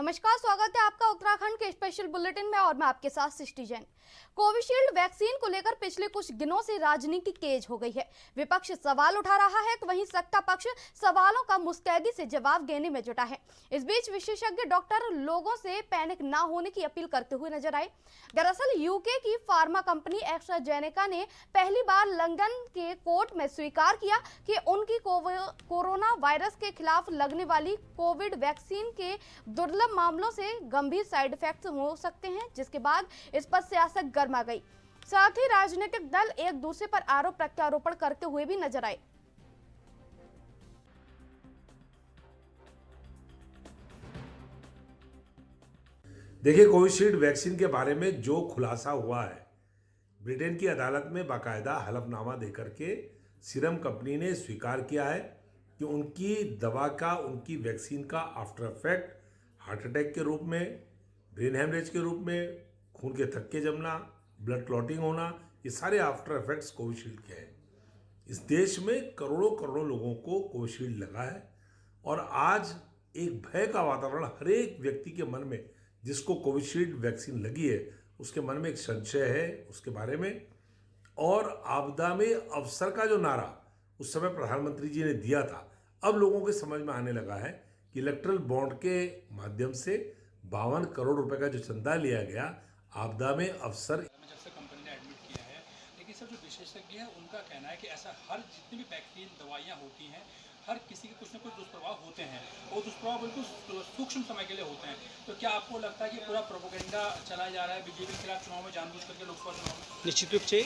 नमस्कार, स्वागत है आपका उत्तराखंड के स्पेशल बुलेटिन में और मैं आपके साथ सृष्टि जैन। कोविशील्ड वैक्सीन को लेकर पिछले कुछ दिनों से राजनीति तेज हो गई है। विपक्ष सवाल उठा रहा है तो वहीं सत्ता पक्ष सवालों का मुस्तैदी से जवाब देने में जुटा है। इस बीच विशेषज्ञ डॉक्टर लोगों से पैनिक ना होने की अपील करते हुए नजर आए। दरअसल यूके की फार्मा कंपनी एस्ट्राजेनेका ने पहली बार लंदन के कोर्ट में स्वीकार किया कि उनकी कोरोना वायरस के खिलाफ लगने वाली कोविड वैक्सीन के दुर्लभ मामलों से गंभीर साइड इफेक्ट्स हो सकते हैं, जिसके बाद इस पर सियासत गर्मा गई। साथ ही राजनीतिक दल एक दूसरे पर आरोप प्रत्यारोपण करते हुए भी नजर आए। देखिए, कोविशील्ड वैक्सीन के बारे में जो खुलासा हुआ है, ब्रिटेन की अदालत में बाकायदा हलफनामा देकर के सीरम कंपनी ने स्वीकार किया है कि उनकी दवा का, उनकी वैक्सीन का आफ्टर इफेक्ट हार्ट अटैक के रूप में, ब्रेन हेमरेज के रूप में, खून के थक्के जमना, ब्लड क्लॉटिंग होना, ये सारे आफ्टर इफेक्ट्स कोविशील्ड के हैं। इस देश में करोड़ों करोड़ों लोगों को कोविशील्ड लगा है और आज एक भय का वातावरण हर एक व्यक्ति के मन में, जिसको कोविशील्ड वैक्सीन लगी है, उसके मन में एक संशय है उसके बारे में। और आपदा में अवसर का जो नारा उस समय प्रधानमंत्री जी ने दिया था, अब लोगों के समझ में आने लगा है कि इलेक्ट्रल बॉन्ड के माध्यम से 52 करोड़ रुपए का जो चंदा लिया गया, आपदा में अवसर जब से कंपनी ने एडमिट किया है। लेकिन सर, जो विशेषज्ञ है उनका कहना है कि ऐसा हर जितनी भी वैक्सीन दवाइयाँ होती हैं, हर किसी के कुछ न कुछ दुष्प्रभाव होते हैं और दुष्प्रभाव बिल्कुल सूक्ष्म समय के लिए होते हैं। तो क्या आपको लगता है कि पूरा प्रोपेगेंडा चलाया जा रहा है बीजेपी के खिलाफ चुनाव में, जानबूझ करके लोकसभा चुनाव में? निश्चित रूप से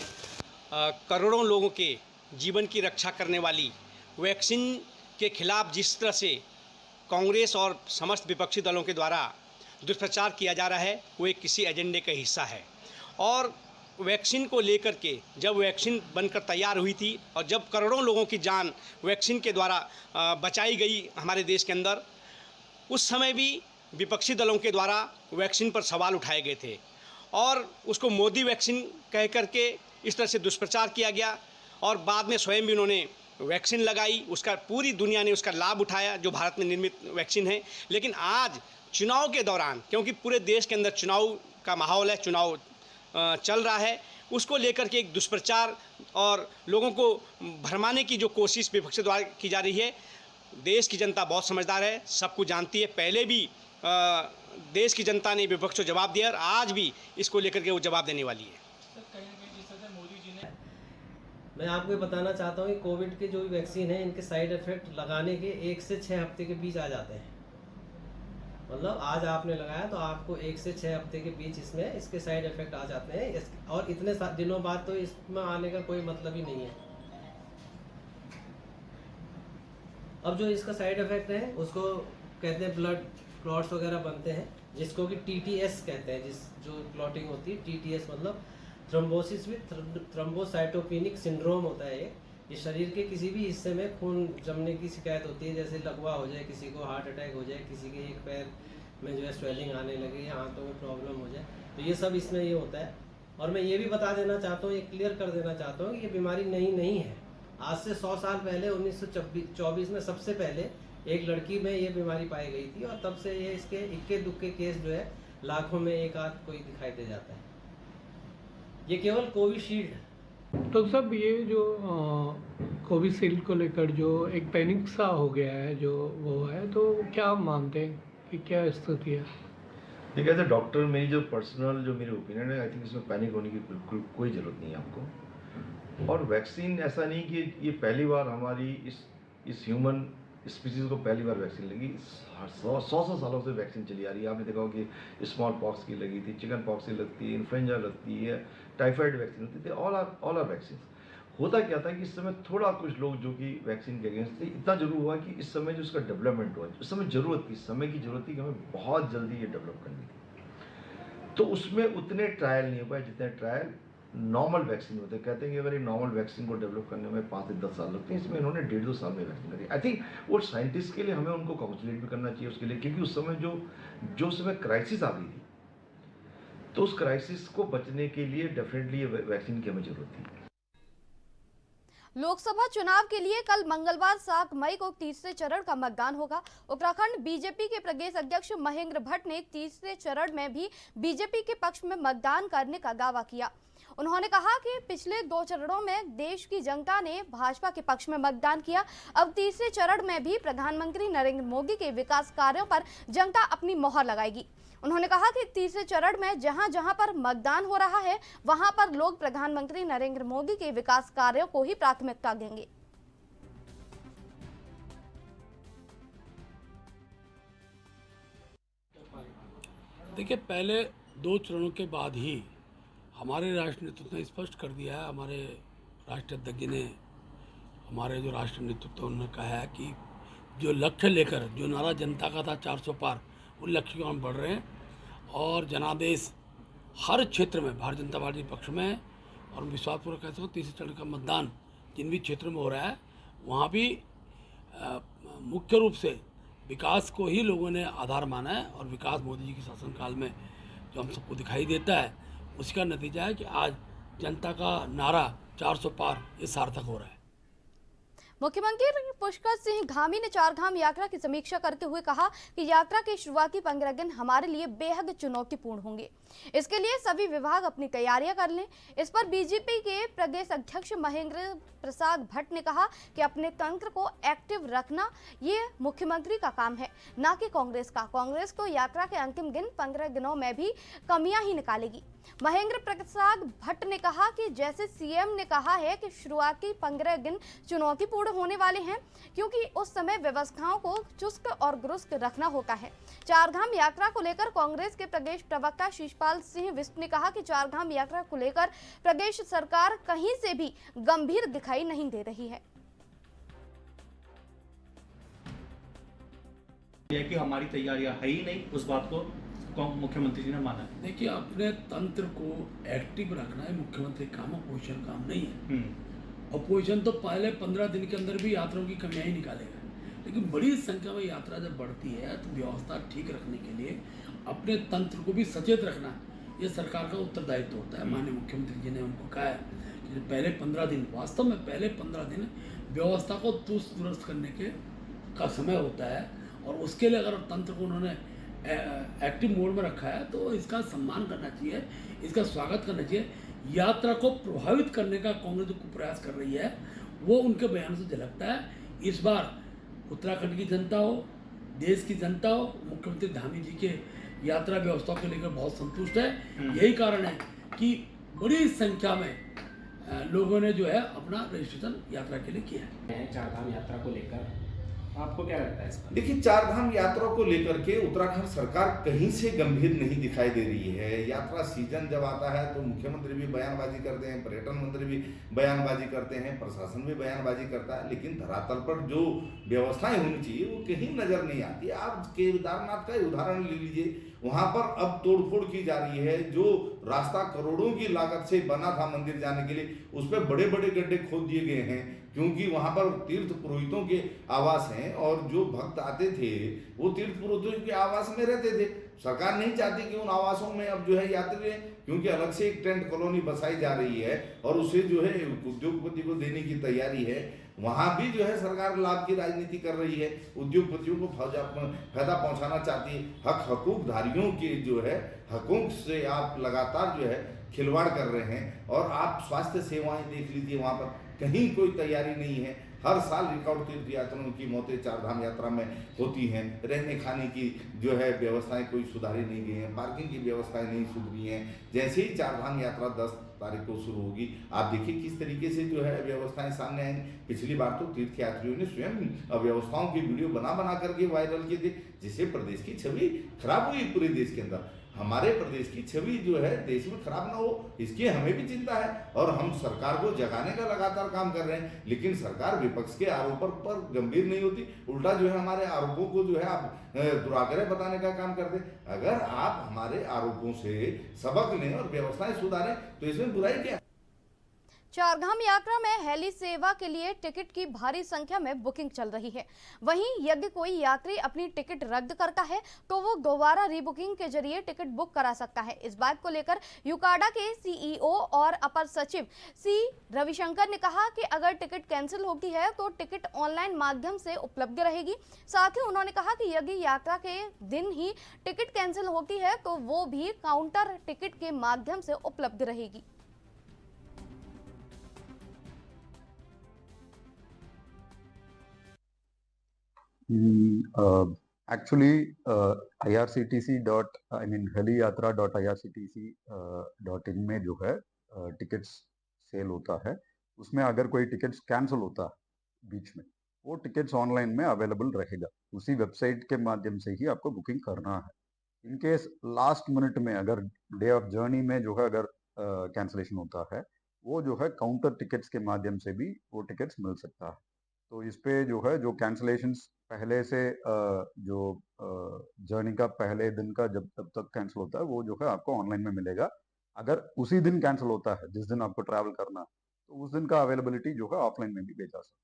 करोड़ों लोगों के जीवन की रक्षा करने वाली वैक्सीन के खिलाफ जिस तरह से कांग्रेस और समस्त विपक्षी दलों के द्वारा दुष्प्रचार किया जा रहा है, वो एक किसी एजेंडे का हिस्सा है। और वैक्सीन को लेकर के जब वैक्सीन बनकर तैयार हुई थी और जब करोड़ों लोगों की जान वैक्सीन के द्वारा बचाई गई हमारे देश के अंदर, उस समय भी विपक्षी दलों के द्वारा वैक्सीन पर सवाल उठाए गए थे और उसको मोदी वैक्सीन कह करके इस तरह से दुष्प्रचार किया गया। और बाद में स्वयं भी उन्होंने वैक्सीन लगाई, उसका पूरी दुनिया ने उसका लाभ उठाया जो भारत में निर्मित वैक्सीन है। लेकिन आज चुनाव के दौरान, क्योंकि पूरे देश के अंदर चुनाव का माहौल है, चुनाव चल रहा है, उसको लेकर के एक दुष्प्रचार और लोगों को भरमाने की जो कोशिश विपक्ष द्वारा की जा रही है। देश की जनता बहुत समझदार है, सब कुछ जानती है। पहले भी देश की जनता ने विपक्ष को जवाब दिया और आज भी इसको लेकर के वो जवाब देने वाली है। मैं आपको ये बताना चाहता हूँ कि कोविड के जो भी वैक्सीन है, इनके साइड इफ़ेक्ट लगाने के 1 से 6 हफ्ते के बीच आ जाते हैं। मतलब आज आपने लगाया तो आपको 1 से 6 हफ्ते के बीच इसमें इसके साइड इफ़ेक्ट आ जाते हैं। और इतने दिनों बाद तो इसमें आने का कोई मतलब ही नहीं है। अब जो इसका साइड इफ़ेक्ट है उसको कहते हैं ब्लड क्लॉट्स वगैरह बनते हैं, जिसको कि TTS कहते हैं। जो क्लॉटिंग होती है, TTS मतलब थ्रोम्बोसिस विद थ्रोम्बोसाइटोपेनिक सिंड्रोम होता है। ये शरीर के किसी भी हिस्से में खून जमने की शिकायत होती है, जैसे लकवा हो जाए, किसी को हार्ट अटैक हो जाए, किसी के एक पैर में जो है स्वेलिंग आने लगे या हाथों में प्रॉब्लम हो जाए, तो ये सब इसमें ये होता है। और मैं ये भी बता देना चाहता हूँ, ये क्लियर कर देना चाहता हूँ कि ये बीमारी नई नहीं है। आज से 100 साल पहले 1924 में सबसे पहले एक लड़की में ये बीमारी पाई गई थी और तब से ये इसके इक्के दुक्के केस जो है लाखों में एक आध कोई दिखाई दे जाता है। ये केवल कोविशील्ड। तो सब ये जो कोविशील्ड को लेकर जो एक पैनिक सा हो गया है, जो वो है, तो क्या मानते हैं कि क्या स्थिति है? देखिए, एज ए डॉक्टर मेरी जो पर्सनल जो मेरी ओपिनियन है, आई थिंक इसमें पैनिक होने की बिल्कुल कोई ज़रूरत नहीं है आपको। और वैक्सीन ऐसा नहीं कि ये पहली बार हमारी इस ह्यूमन स्पीसीज़ को पहली बार वैक्सीन लगी। 100 सालों से वैक्सीन चली आ रही है। आपने देखा हो कि स्मॉल पॉक्स की लगी थी, चिकन पॉक्स की लगती है, इन्फ्लुएंजा लगती है, टाइफाइड वैक्सीन होती थी। All are vaccine. होता क्या था कि इस समय थोड़ा कुछ लोग जो कि वैक्सीन के अगेंस्ट थे, इतना जरूर हुआ कि इस समय जो इसका डेवलपमेंट हुआ, उस समय ज़रूरत थी, समय की ज़रूरत थी कि हमें बहुत जल्दी ये डेवलप करनी थी। तो उसमें उतने ट्रायल नहीं हो पाए जितने ट्रायल नॉर्मल वैक्सीन होते हैं। कहते हैं कि अगर ये नॉर्मल वैक्सीन को डेवलप करने में 5 से 10 साल लगते हैं, इसमें इन्होंने 1.5-2 साल में वैक्सीन करी। आई थिंक वो साइंटिस्ट के लिए हमें उनको कॉन्ग्रेचुलेट भी करना चाहिए उसके लिए, क्योंकि उस समय जो समय क्राइसिस आ गई थी, तो उस क्राइसिस को बचने के लिए डेफिनेटली ये वैक्सीन की हमें जरूरत थी। लोकसभा चुनाव के लिए कल मंगलवार 7 मई को तीसरे चरण का मतदान होगा। उत्तराखंड बीजेपी के प्रदेश अध्यक्ष महेंद्र भट्ट ने तीसरे चरण में भी बीजेपी के पक्ष में मतदान करने का दावा किया। उन्होंने कहा कि पिछले 2 चरणों में देश की जनता ने भाजपा के पक्ष में मतदान किया। अब तीसरे चरण में भी प्रधानमंत्री नरेंद्र मोदी के विकास कार्यों पर जनता अपनी मोहर लगाएगी। उन्होंने कहा कि तीसरे चरण में जहां जहां पर मतदान हो रहा है वहां पर लोग प्रधानमंत्री नरेंद्र मोदी के विकास कार्यों को ही प्राथमिकता देंगे। देखिए, पहले 2 चरणों के बाद ही हमारे राष्ट्र नेतृत्व ने स्पष्ट कर दिया है, हमारे राष्ट्रीय अध्यक्ष जी ने, हमारे जो राष्ट्र नेतृत्व उन्होंने कहा है कि जो लक्ष्य लेकर, जो नारा जनता का था 400 पार, उन लक्ष्य को हम बढ़ रहे हैं और जनादेश हर क्षेत्र में भारतीय जनता पार्टी पक्ष में है। और विश्वासपूर्वक कह सकते हो तीसरे चरण का मतदान जिन भी क्षेत्रों में हो रहा है वहाँ भी मुख्य रूप से विकास को ही लोगों ने आधार माना है और विकास मोदी जी के शासनकाल में जो हम सबको दिखाई देता है उसका नतीजा है कि आज जनता का नारा 400 पार ये सार्थक हो रहा है। मुख्यमंत्री पुष्कर सिंह धामी ने चारधाम यात्रा की समीक्षा करते हुए कहा कि यात्रा के शुरुआती 15 दिन हमारे लिए बेहद चुनौतीपूर्ण होंगे। इसके लिए सभी विभाग अपनी तैयारियां कर लें। इस पर बीजेपी के प्रदेश अध्यक्ष महेंद्र प्रसाद भट्ट ने कहा कि अपने तंत्र को एक्टिव रखना ये मुख्यमंत्री का काम है, ना कि कांग्रेस का। कांग्रेस को यात्रा के अंतिम दिन 15 दिनों में भी कमियां ही निकालेगी। महेंद्र प्रसाद भट्ट ने कहा कि जैसे सीएम ने कहा है कि शुरुआती 15 दिन चुनौतीपूर्ण होने वाले हैं क्योंकि उस समय व्यवस्थाओं को चुस्त और दुरुस्त रखना होता है। चारधाम यात्रा को लेकर कांग्रेस के प्रदेश प्रवक्ता शिषपाल सिंह बिष्ट ने कहा कि चारधाम यात्रा को लेकर प्रदेश सरकार कहीं से भी गंभीर दिखाई नहीं दे रही है। कि हमारी तैयारियां है ही नहीं, उस बात को मुख्यमंत्री जी ने माना है। देखिए, अपने तंत्र को एक्टिव रखना है मुख्यमंत्री काम, अपोजिशन काम नहीं है। अपोजिशन तो पहले 15 दिन के अंदर भी यात्राओं की कमियां ही निकालेगा, लेकिन बड़ी संख्या में यात्रा जब बढ़ती है तो व्यवस्था ठीक रखने के लिए अपने तंत्र को भी सचेत रखना ये सरकार का उत्तरदायित्व होता है। माननीय मुख्यमंत्री जी ने उनको कहा है कि पहले 15 दिन, वास्तव में पहले 15 दिन व्यवस्था को चुस्त दुरुस्त करने का समय होता है और उसके लिए अगर तंत्र को उन्होंने एक्टिव मोड में रखा है तो इसका सम्मान करना चाहिए, इसका स्वागत करना चाहिए। यात्रा को प्रभावित करने का कांग्रेस जो प्रयास कर रही है वो उनके बयान से झलकता है। इस बार उत्तराखंड की जनता हो, देश की जनता हो, मुख्यमंत्री धामी जी के यात्रा व्यवस्था को लेकर बहुत संतुष्ट है। यही कारण है कि बड़ी संख्या में लोगों ने जो है अपना रजिस्ट्रेशन यात्रा के लिए किया है। चारधाम यात्रा को लेकर आपको क्या लगता है इसका? देखिए, चारधाम यात्रा को लेकर के उत्तराखंड सरकार कहीं से गंभीर नहीं दिखाई दे रही है। यात्रा सीजन जब आता है तो मुख्यमंत्री भी बयानबाजी करते हैं, पर्यटन मंत्री भी बयानबाजी करते हैं, प्रशासन भी बयानबाजी करता है, लेकिन धरातल पर जो व्यवस्थाएं होनी चाहिए वो कहीं नजर नहीं आती। आप केदारनाथ का उदाहरण ले लीजिए, वहां पर अब तोड़फोड़ की जा रही है। जो रास्ता करोड़ों की लागत से बना था मंदिर जाने के लिए, उस पर बड़े बड़े गड्ढे खोद दिए गए हैं क्योंकि वहां पर तीर्थ पुरोहितों के आवास हैं और जो भक्त आते थे वो तीर्थ पुरोहितों के आवास में रहते थे। सरकार नहीं चाहती कि उन आवासों में अब जो है यात्री रहें, क्योंकि अलग से एक टेंट कॉलोनी बसाई जा रही है और उसे जो है उद्योगपति को देने की तैयारी है। वहां भी जो है सरकार लाभ की राजनीति कर रही है, उद्योगपतियों को फायदा पहुंचाना चाहती है। हकूकधारियों के जो है हकूक से आप लगातार जो है खिलवाड़ कर रहे हैं। और आप स्वास्थ्य सेवाएं देख लीजिए, वहां पर कहीं कोई तैयारी नहीं है। हर साल रिकॉर्ड तीर्थ यात्रियों की मौतें चारधाम यात्रा में होती हैं। रहने खाने की जो है व्यवस्थाएं कोई सुधारी नहीं गई हैं, पार्किंग की व्यवस्थाएं नहीं सुधरी हैं। जैसे ही चारधाम यात्रा 10 तारीख को शुरू होगी, आप देखिए किस तरीके से जो है व्यवस्थाएं सामने आएंगी। पिछली बार तो तीर्थ यात्रियों ने स्वयं व्यवस्थाओं की वीडियो बना करके वायरल किए थे, जिससे प्रदेश की छवि खराब हुई पूरे देश के अंदर। हमारे प्रदेश की छवि जो है देश में खराब ना हो, इसकी हमें भी चिंता है और हम सरकार को जगाने का लगातार काम कर रहे हैं। लेकिन सरकार विपक्ष के आरोपों पर गंभीर नहीं होती, उल्टा जो है हमारे आरोपों को जो है आप दुराग्रह बताने का काम करते। अगर आप हमारे आरोपों से सबक लें और व्यवस्थाएं सुधारें तो इसमें बुराई क्या? चारधाम यात्रा में हेली सेवा के लिए टिकट की भारी संख्या में बुकिंग चल रही है। वहीं यदि कोई यात्री अपनी टिकट रद्द करता है तो वो दोबारा रीबुकिंग के जरिए टिकट बुक करा सकता है। इस बात को लेकर यूकाडा के सीईओ और अपर सचिव सी रविशंकर ने कहा कि अगर टिकट कैंसिल होती है तो टिकट ऑनलाइन माध्यम से उपलब्ध रहेगी। साथ ही उन्होंने कहा कि यदि यात्रा के दिन ही टिकट कैंसिल होती है तो वो भी काउंटर टिकट के माध्यम से उपलब्ध रहेगी। Actually, heliyatra.irctc.in में जो है टिकट्स सेल होता है, उसमें अगर कोई टिकट्स कैंसिल होता है बीच में, वो टिकट्स ऑनलाइन में अवेलेबल रहेगा। उसी वेबसाइट के माध्यम से ही आपको बुकिंग करना है। इन केस लास्ट मिनट में अगर डे ऑफ जर्नी में जो है अगर कैंसिलेशन होता है, वो जो है काउंटर टिकट्स के माध्यम से भी वो टिकट्स मिल सकता है। तो इस पे जो है जो कैंसिलेशंस पहले से जो जर्नी का पहले दिन का जब तक कैंसिल होता है, वो जो है आपको ऑनलाइन में मिलेगा। अगर उसी दिन कैंसिल होता है जिस दिन आपको ट्रैवल करना, तो उस दिन का अवेलेबिलिटी जो है ऑफलाइन में भी भेजा सकता है।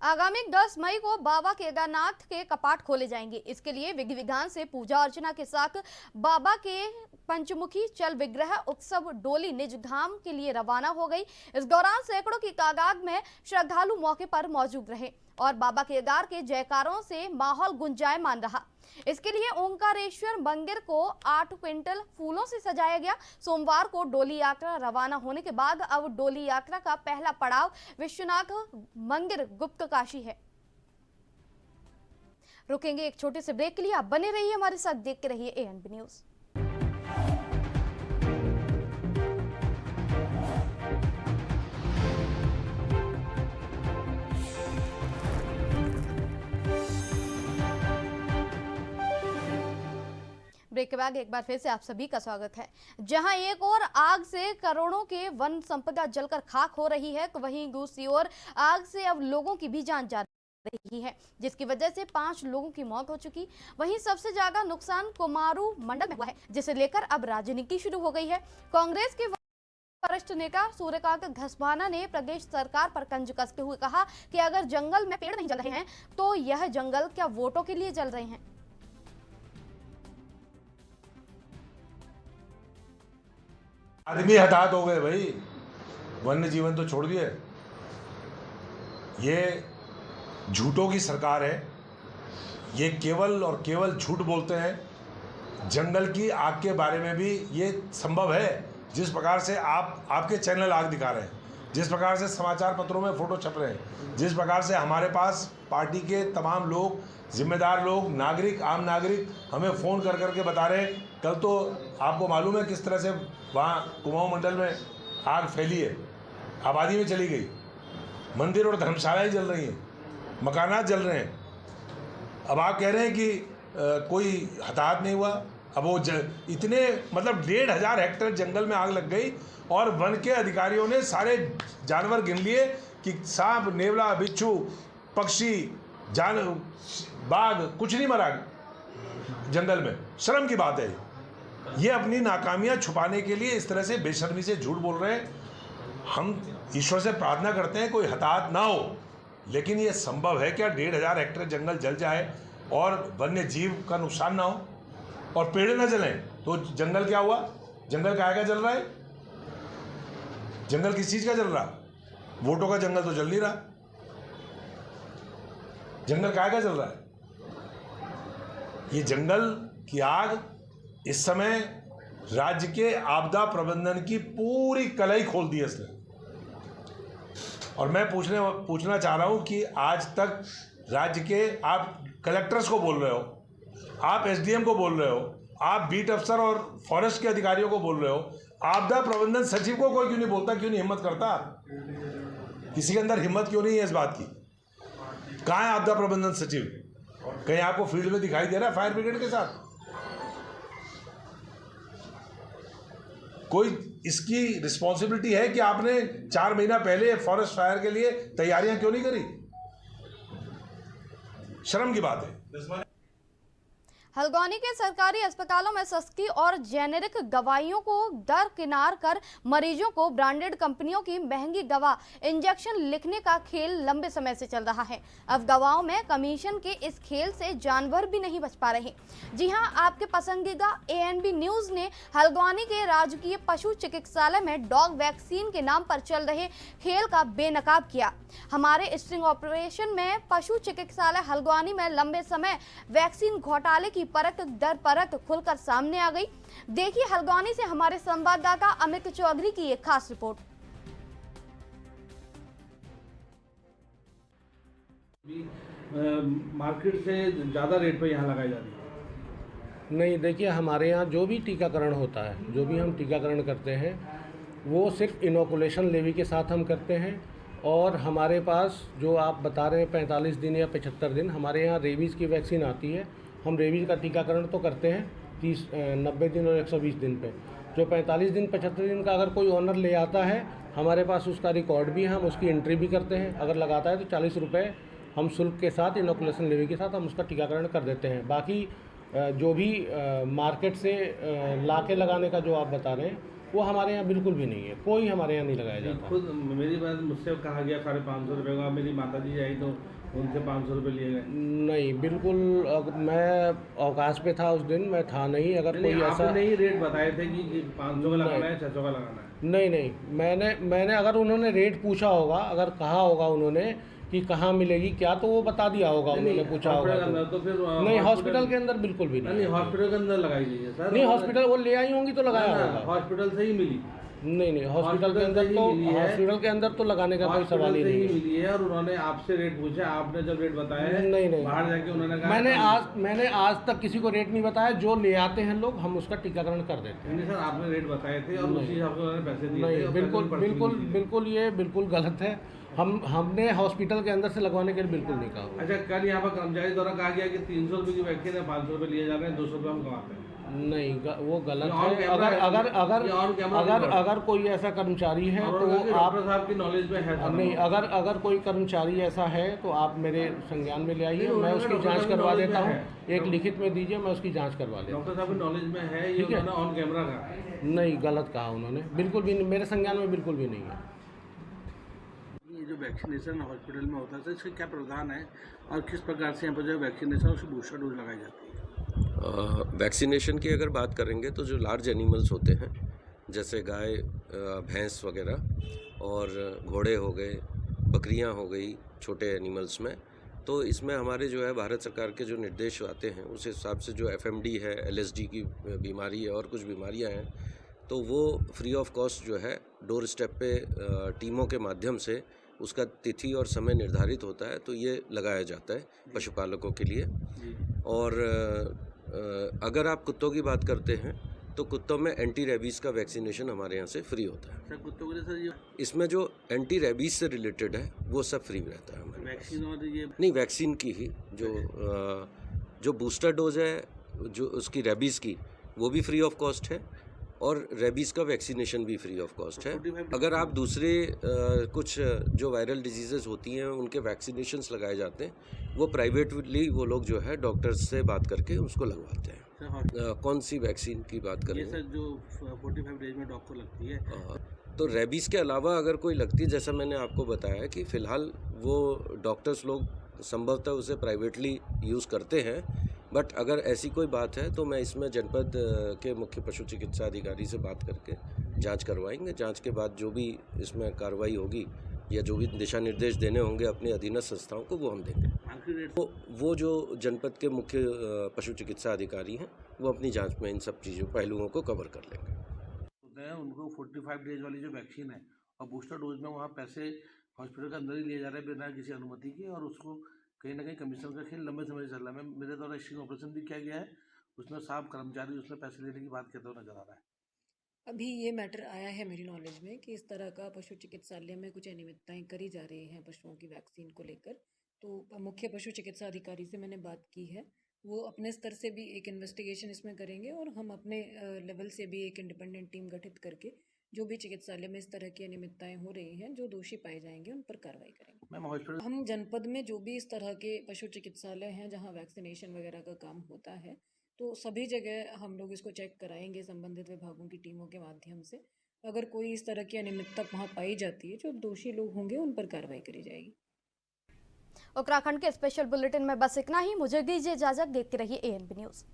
आगामी 10 मई को बाबा केदारनाथ के कपाट खोले जाएंगे। इसके लिए विधि विधान से पूजा अर्चना के साथ बाबा के पंचमुखी चल विग्रह उत्सव डोली निज धाम के लिए रवाना हो गई। इस दौरान सैकड़ों की तादाद में श्रद्धालु मौके पर मौजूद रहे और बाबा केदार के जयकारों से माहौल गुंजायमान रहा। इसके लिए ओंकारेश्वर मंदिर को 8 क्विंटल फूलों से सजाया गया। सोमवार को डोली यात्रा रवाना होने के बाद अब डोली यात्रा का पहला पड़ाव विश्वनाथ मंदिर गुप्त काशी है। रुकेंगे एक छोटे से ब्रेक के लिए। आप बने रहिए हमारे साथ, देखते रहिए ANB न्यूज। ब्रेक के बाद एक बार फिर से आप सभी का स्वागत है। जहां एक और आग से करोड़ों के वन संपदा जलकर खाक हो रही है, तो वहीं दूसरी ओर आग से अब लोगों की भी जान जा रही है, जिसकी वजह से 5 लोगों की मौत हो चुकी। वहीं सबसे ज्यादा नुकसान कुमारू मंडल में हुआ है, जिसे लेकर अब राजनीति शुरू हो गई है। कांग्रेस के वरिष्ठ नेता सूर्यकांत धस्माना ने प्रदेश सरकार पर तंज कसते हुए कहा कि अगर जंगल में पेड़ नहीं जल रहे हैं तो यह जंगल क्या वोटों के लिए जल रहे हैं। आदमी हताहत हो गए भाई, वन्य जीवन तो छोड़ दिए। ये झूठों की सरकार है, ये केवल और केवल झूठ बोलते हैं। जंगल की आग के बारे में भी ये संभव है, जिस प्रकार से आपके चैनल आग दिखा रहे हैं, जिस प्रकार से समाचार पत्रों में फोटो छप रहे हैं, जिस प्रकार से हमारे पास पार्टी के तमाम लोग, जिम्मेदार लोग, नागरिक, आम नागरिक हमें फ़ोन कर करके बता रहे हैं। कल तो आपको मालूम है किस तरह से वहाँ कुमाऊं मंडल में आग फैली है, आबादी में चली गई, मंदिर और धर्मशालाएँ जल रही हैं, मकानात जल रहे हैं। अब आप कह रहे हैं कि कोई हताहत नहीं हुआ। अब वो इतने मतलब 1,500 हेक्टेयर जंगल में आग लग गई और वन के अधिकारियों ने सारे जानवर गिन लिए कि सांप, नेवला, बिच्छू, पक्षी, बाघ कुछ नहीं मरा जंगल में। शर्म की बात है। ये अपनी नाकामियां छुपाने के लिए इस तरह से बेशर्मी से झूठ बोल रहे हैं। हम ईश्वर से प्रार्थना करते हैं कोई हताहत ना हो, लेकिन ये संभव है क्या 1,500 हेक्टेयर जंगल जल जाए और वन्य जीव का नुकसान ना हो और पेड़ ना जलें? तो जंगल क्या हुआ? जंगल काहे का जल रहा है? जंगल किस चीज़ का जल रहा? वोटों का जंगल तो जल नहीं रहा। जंगल काहे का जल रहा है? ये जंगल की आग इस समय राज्य के आपदा प्रबंधन की पूरी कलाई खोल दी है इसने। और मैं पूछना चाह रहा हूं कि आज तक राज्य के आप कलेक्टर्स को बोल रहे हो, आप SDM को बोल रहे हो, आप बीट अफसर और फॉरेस्ट के अधिकारियों को बोल रहे हो, आपदा प्रबंधन सचिव को कोई क्यों नहीं बोलता, क्यों नहीं हिम्मत करता? किसी के अंदर हिम्मत क्यों नहीं है इस बात की? कहाँ है आपदा प्रबंधन सचिव? कहीं आपको फील्ड में दिखाई दे रहा है फायर ब्रिगेड के साथ? कोई इसकी रिस्पॉन्सिबिलिटी है कि आपने 4 महीना पहले फॉरेस्ट फायर के लिए तैयारियां क्यों नहीं करी? शर्म की बात है। हल्द्वानी के सरकारी अस्पतालों में सस्ती और जेनेरिक दवाइयों को दरकिनार कर मरीजों को ब्रांडेड कंपनियों की महंगी दवा इंजेक्शन लिखने का खेल लंबे समय से चल रहा है। अब दवाओं में कमीशन के इस खेल से जानवर भी नहीं बच पा रहे। जी हां, आपके पसंदीदा ANB न्यूज ने हल्द्वानी के राजकीय पशु चिकित्सालय में डॉग वैक्सीन के नाम पर चल रहे खेल का बेनकाब किया। हमारे स्ट्रिंग ऑपरेशन में पशु चिकित्सालय हल्द्वानी में लंबे समय वैक्सीन घोटाले की परत दर परत खुलकर सामने आ गई। देखिए हल्द्वानी से हमारे संवाददाता अमित चौधरी की एक खास रिपोर्ट। मार्केट से ज़्यादा रेट पे यहाँ लगाई जा रही है। नहीं, देखिए हमारे यहाँ जो भी टीकाकरण होता है, जो भी हम टीकाकरण करते हैं, वो सिर्फ इनोकुलेशन लेवी के साथ हम करते हैं। और हमारे पास जो आप बता रहे हैं 45 दिन या 75 दिन, हमारे यहाँ रेबीज़ की वैक्सीन आती है। हम रेबीज़ का टीकाकरण तो करते हैं 90 दिन और 120 दिन पे। जो 45 दिन 75 दिन का अगर कोई ऑनर ले आता है, हमारे पास उसका रिकॉर्ड भी है, हम उसकी एंट्री भी करते हैं। अगर लगाता है तो 40 रुपये हम शुल्क के साथ, इनोकुलेशन लेवी के साथ हम उसका टीकाकरण कर देते हैं। बाकी जो भी मार्केट से ला के लगाने का जो आप बता रहे हैं, वो हमारे यहाँ बिल्कुल भी नहीं है। कोई हमारे यहाँ नहीं लगाया जाता। खुद मेरी बात मुझसे कहा गया 550 रुपये का, मेरी माता जी आई तो उनसे 500 रुपये लिए गए। नहीं, बिल्कुल मैं अवकाश पे था उस दिन, मैं था नहीं। अगर कोई ऐसा नहीं रेट बताए थे कि 500 का लगाना है, 600 का लगाना है। नहीं, मैंने अगर उन्होंने रेट पूछा होगा, अगर कहा होगा उन्होंने कि कहाँ मिलेगी क्या, तो वो बता दिया होगा। उन्होंने पूछा होगा तो फिर नहीं, हॉस्पिटल के अंदर बिल्कुल भी नहीं। हॉस्पिटल के अंदर लगाई गई है सर। नहीं, हॉस्पिटल वो ले आई होंगी तो लगाया होगा। हॉस्पिटल से ही मिली। नहीं, हॉस्पिटल के अंदर तो लगाने का कोई सवाल ही नहीं मिली है। और उन्होंने आपसे रेट पूछा, आपने जब रेट बताया है नहीं, बाहर जाके उन्होंने कहा मैंने आज तक किसी को रेट नहीं बताया। जो ले आते हैं लोग, हम उसका टीकाकरण कर देते हैं। नहीं सर, आपने रेट बताए थे और उसी हिसाब से उन्होंने पैसे दिए थे। बिल्कुल ये बिल्कुल गलत है। हमने हॉस्पिटल के अंदर से लगवाने के लिए बिल्कुल नहीं कहा। अच्छा, कल यहाँ पर कर्मचारी द्वारा कहा गया कि 300 रुपये की वैक्सीन है, 500 रुपये लिए जा रहे हैं, 200 रुपये हम कमाते हैं। नहीं, वो गलत है। अगर कोई ऐसा कर्मचारी है तो आप साहब की नॉलेज में है। नहीं, अगर कोई कर्मचारी ऐसा है तो आप मेरे संज्ञान में ले आइए, मैं उसकी जांच करवा देता हूँ। एक लिखित में दीजिए, मैं उसकी जांच करवा लेता हूँ। डॉक्टर साहब की नॉलेज में है ये, उन्होंने ऑन कैमरा कहा। नहीं, गलत कहा उन्होंने, बिल्कुल भी मेरे संज्ञान में बिल्कुल भी नहीं है। जो वैक्सीनेशन हॉस्पिटल में होता है, इसका क्या प्रावधान है और किस प्रकार से यहाँ पर जो वैक्सीनेशन उसकी बूस्टर डोज लगाई जाती है? वैक्सीनेशन की अगर बात करेंगे तो जो लार्ज एनिमल्स होते हैं, जैसे गाय, भैंस वगैरह, और घोड़े हो गए, बकरियाँ हो गई, छोटे एनिमल्स में, तो इसमें हमारे जो है भारत सरकार के जो निर्देश आते हैं, उस हिसाब से जो FMD है, LSD की बीमारी है और कुछ बीमारियाँ हैं, तो वो फ्री ऑफ कॉस्ट जो है डोर स्टेप पे टीमों के माध्यम से उसका तिथि और समय निर्धारित होता है, तो ये लगाया जाता है पशुपालकों के लिए। और अगर आप कुत्तों की बात करते हैं तो कुत्तों में एंटी रेबीज़ का वैक्सीनेशन हमारे यहाँ से फ्री होता है। सर, कुत्तों के लिए सर ये इसमें जो एंटी रेबीज़ से रिलेटेड है वो सब फ्री रहता है हमारे वैक्सीन। और ये नहीं, वैक्सीन की ही जो बूस्टर डोज है, जो उसकी रेबीज़ की, वो भी फ्री ऑफ कॉस्ट है, और रेबीज़ का वैक्सीनेशन भी फ्री ऑफ कॉस्ट है। अगर आप दूसरे कुछ जो वायरल डिजीज़ेज़ होती हैं उनके वैक्सीनेशंस लगाए जाते हैं, वो प्राइवेटली वो लोग जो है डॉक्टर्स से बात करके उसको लगवाते हैं। कौन सी वैक्सीन की बात करें? ये सर जो 45 डेज में डॉग को लगती है। तो रेबीज़ के अलावा अगर कोई लगती है, जैसा मैंने आपको बताया कि फ़िलहाल वो डॉक्टर्स लोग संभवतः उसे प्राइवेटली यूज़ करते हैं, बट अगर ऐसी कोई बात है तो मैं इसमें जनपद के मुख्य पशु चिकित्सा अधिकारी से बात करके जांच करवाएंगे। जांच के बाद जो भी इसमें कार्रवाई होगी या जो भी दिशा निर्देश देने होंगे अपनी अधीनस्थ संस्थाओं को, वो हम देंगे। तो वो जो जनपद के मुख्य पशु चिकित्सा अधिकारी हैं, वो अपनी जांच में इन सब चीज़ों पहलुओं को कवर कर लेंगे। उनको 45 डेज वाली जो वैक्सीन है और बूस्टर डोज में वहाँ पैसे हॉस्पिटल के अंदर ही लिए जा रहे हैं बिना किसी अनुमति के, और उसको कहीं ना कहीं कमीशन का खेल लंबे समय से चल रहा है। मेरे द्वारा स्ट्रिंग ऑपरेशन भी किया गया है, उसमें साफ कर्मचारी उसमें पैसे लेने की बात करते हुए नजर आ रहा है। अभी ये मैटर आया है मेरी नॉलेज में कि इस तरह का पशु चिकित्सालय में कुछ अनियमितताएं करी जा रही हैं पशुओं की वैक्सीन को लेकर। तो मुख्य पशु चिकित्सा अधिकारी से मैंने बात की है, वो अपने स्तर से भी एक इन्वेस्टिगेशन इसमें करेंगे और हम अपने लेवल से भी एक इंडिपेंडेंट टीम गठित करके जो भी चिकित्सालय में इस तरह की अनियमितताएं हो रही हैं, जो दोषी पाए जाएंगे उन पर कार्रवाई करेंगे। हम जनपद में जो भी इस तरह के पशु चिकित्सालय हैं जहां वैक्सीनेशन वगैरह का काम होता है, तो सभी जगह हम लोग इसको चेक कराएंगे संबंधित विभागों की टीमों के माध्यम से। अगर कोई इस तरह की अनियमितता वहाँ पाई जाती है, जो दोषी लोग होंगे उन पर कार्रवाई करी जाएगी। उत्तराखंड के स्पेशल बुलेटिन में बस इतना ही। मुझे दीजिए इजाजत। देखते रहिए ANB न्यूज़।